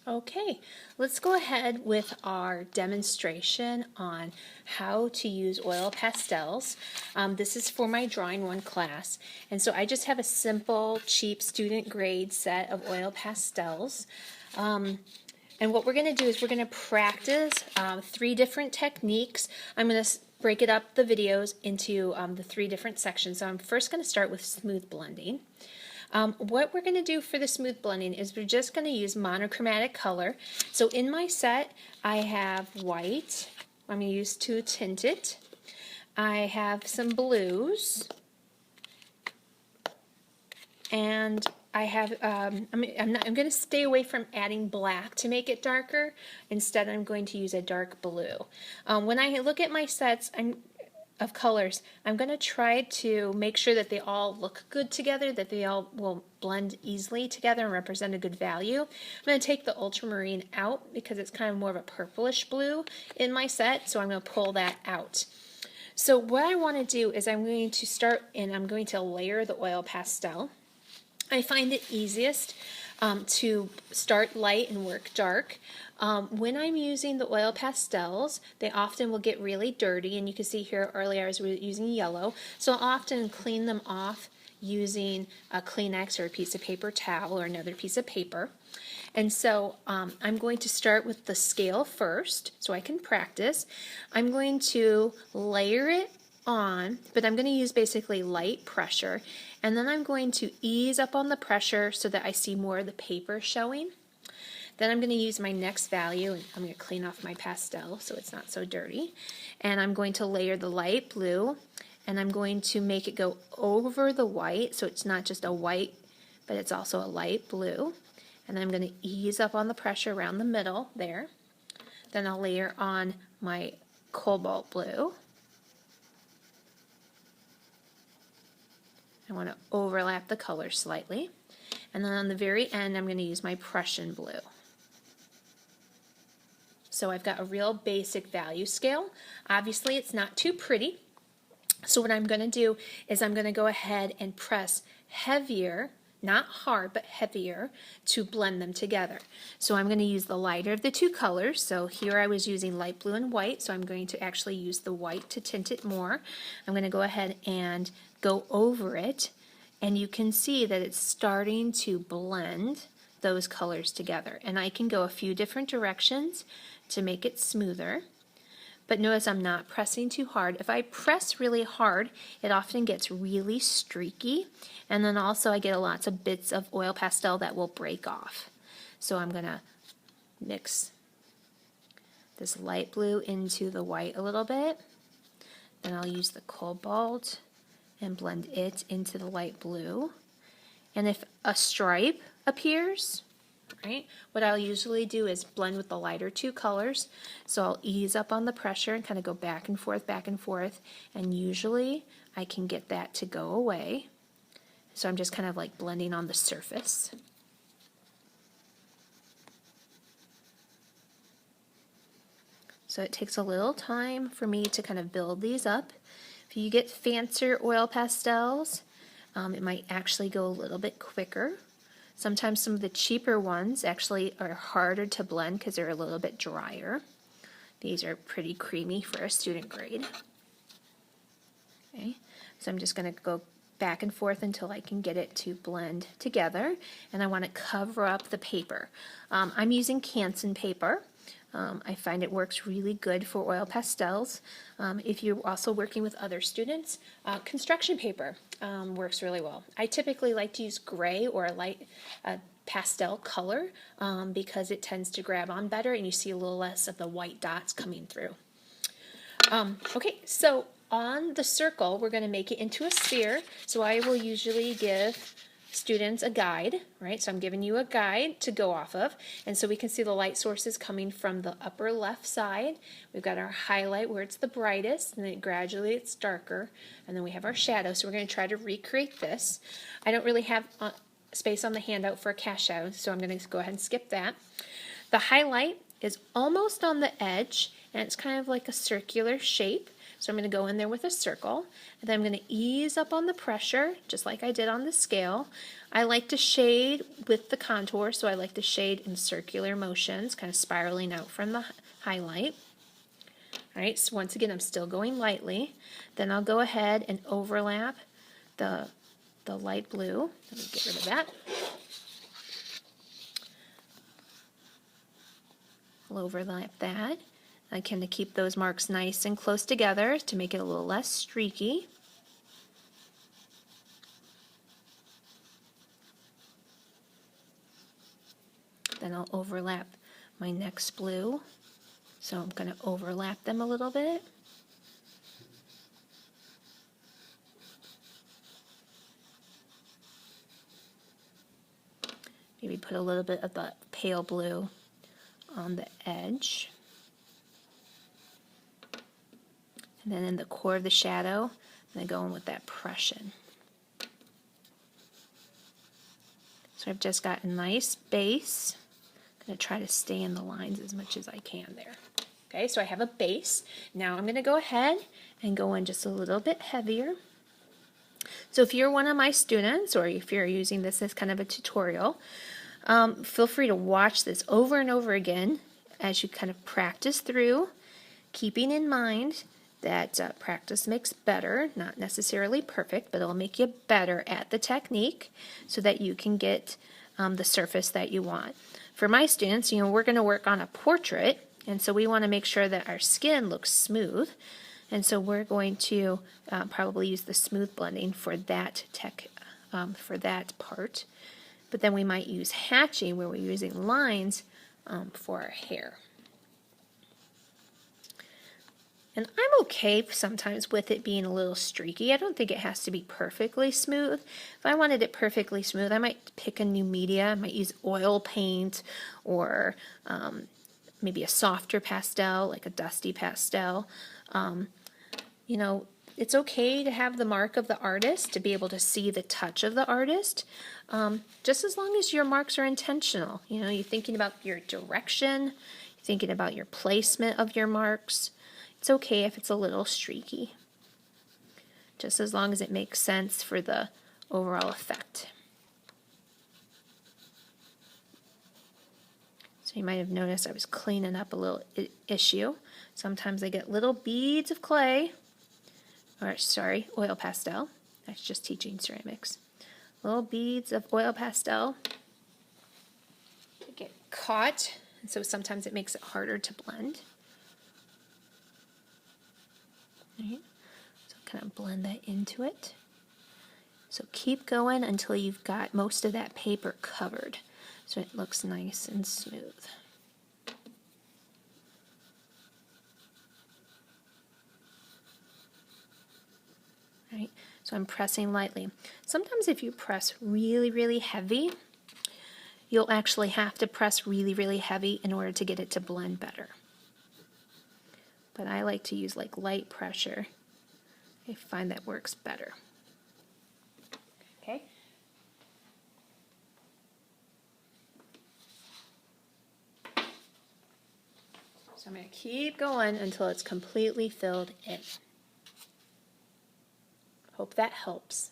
Okay, let's go ahead with our demonstration on how to use oil pastels. This is for my Drawing 1 class, and so I just have a simple, cheap student grade set of oil pastels. And what we're going to do is we're going to practice 3 different techniques. I'm going to break it up, the videos, into the 3 different sections. So I'm first going to start with smooth blending. What we're going to do for the smooth blending is we're just going to use monochromatic color. So in my set I have white. I'm going to use to tint it. I have some blues, and I have I'm going to stay away from adding black to make it darker. Instead, I'm going to use a dark blue. When I look at my sets of colors, I'm going to try to make sure that they all look good together, that they all will blend easily together and represent a good value. I'm going to take the ultramarine out because it's kind of more of a purplish blue in my set, so I'm going to pull that out. So what I want to do is I'm going to start and I'm going to layer the oil pastel. I find it easiest to start light and work dark. When I'm using the oil pastels, they often will get really dirty, and you can see here earlier I was using yellow, so I'll often clean them off using a Kleenex or a piece of paper towel or another piece of paper. And so I'm going to start with the scale first so I can practice. I'm going to layer it on, but I'm going to use basically light pressure, and then I'm going to ease up on the pressure so that I see more of the paper showing. Then I'm going to use my next value, and I'm going to clean off my pastel so it's not so dirty, and I'm going to layer the light blue, and I'm going to make it go over the white so it's not just a white but it's also a light blue, and then I'm going to ease up on the pressure around the middle there. Then I'll layer on my cobalt blue. I want to overlap the color slightly, and then on the very end I'm going to use my Prussian blue. So I've got a real basic value scale. Obviously it's not too pretty, so what I'm going to do is I'm going to go ahead and press heavier, not hard but heavier, to blend them together. So I'm going to use the lighter of the 2 colors. So here I was using light blue and white, so I'm going to actually use the white to tint it more. I'm going to go ahead and go over it, and you can see that it's starting to blend those colors together, and I can go a few different directions to make it smoother. But notice I'm not pressing too hard. If I press really hard, it often gets really streaky, and then also I get lots of bits of oil pastel that will break off. So I'm going to mix this light blue into the white a little bit. Then I'll use the cobalt and blend it into the light blue. And if a stripe appears, right, what I'll usually do is blend with the lighter 2 colors. So I'll ease up on the pressure and kind of go back and forth, and usually I can get that to go away. So I'm just kind of like blending on the surface. So it takes a little time for me to kind of build these up. If you get fancier oil pastels, it might actually go a little bit quicker. Sometimes some of the cheaper ones actually are harder to blend because they're a little bit drier. These are pretty creamy for a student grade. Okay, so I'm just going to go back and forth until I can get it to blend together, and I want to cover up the paper. I'm using Canson paper. I find it works really good for oil pastels. If you're also working with other students, construction paper works really well. I typically like to use gray or a light pastel color because it tends to grab on better and you see a little less of the white dots coming through. Okay, so on the circle we're going to make it into a sphere, so I will usually give students a guide, right? So I'm giving you a guide to go off of, and so we can see the light sources coming from the upper left side. We've got our highlight where it's the brightest, and then gradually it's darker, and then we have our shadow. So we're going to try to recreate this. I don't really have space on the handout for a cast shadow, so I'm going to go ahead and skip that. The highlight is almost on the edge, and it's kind of like a circular shape. So I'm going to go in there with a circle, and then I'm going to ease up on the pressure, just like I did on the scale. I like to shade with the contour, so I like to shade in circular motions, kind of spiraling out from the highlight. All right, so once again, I'm still going lightly. Then I'll go ahead and overlap the light blue. Let me get rid of that. I'll overlap that. I can keep those marks nice and close together to make it a little less streaky. Then I'll overlap my next blue. So I'm going to overlap them a little bit. Maybe put a little bit of the pale blue on the edge. And then in the core of the shadow, I'm going to go in with that Prussian. So I've just got a nice base. I'm going to try to stay in the lines as much as I can there. Okay, so I have a base. Now I'm going to go ahead and go in just a little bit heavier. So if you're one of my students, or if you're using this as kind of a tutorial, feel free to watch this over and over again as you kind of practice through, keeping in mind that practice makes better, not necessarily perfect, but it'll make you better at the technique so that you can get the surface that you want. For my students, we're going to work on a portrait, and so we want to make sure that our skin looks smooth, and so we're going to probably use the smooth blending for that for that part. But then we might use hatching, where we're using lines for our hair. And I'm okay sometimes with it being a little streaky. I don't think it has to be perfectly smooth. If I wanted it perfectly smooth, I might pick a new media. I might use oil paint, or maybe a softer pastel, like a dusty pastel. It's okay to have the mark of the artist, to be able to see the touch of the artist, just as long as your marks are intentional. You're thinking about your direction, you're thinking about your placement of your marks. It's okay if it's a little streaky, just as long as it makes sense for the overall effect. So you might have noticed I was cleaning up a little issue. Sometimes I get little beads of clay, or sorry, oil pastel. That's just teaching ceramics. Little beads of oil pastel get caught, and so sometimes it makes it harder to blend. Right. So kind of blend that into it. So keep going until you've got most of that paper covered, so it looks nice and smooth. Right. So I'm pressing lightly. Sometimes if you press really, really heavy, you'll actually have to press really, really heavy in order to get it to blend better. But I like to use like light pressure. I find that works better. Okay. So I'm going to keep going until it's completely filled in. Hope that helps.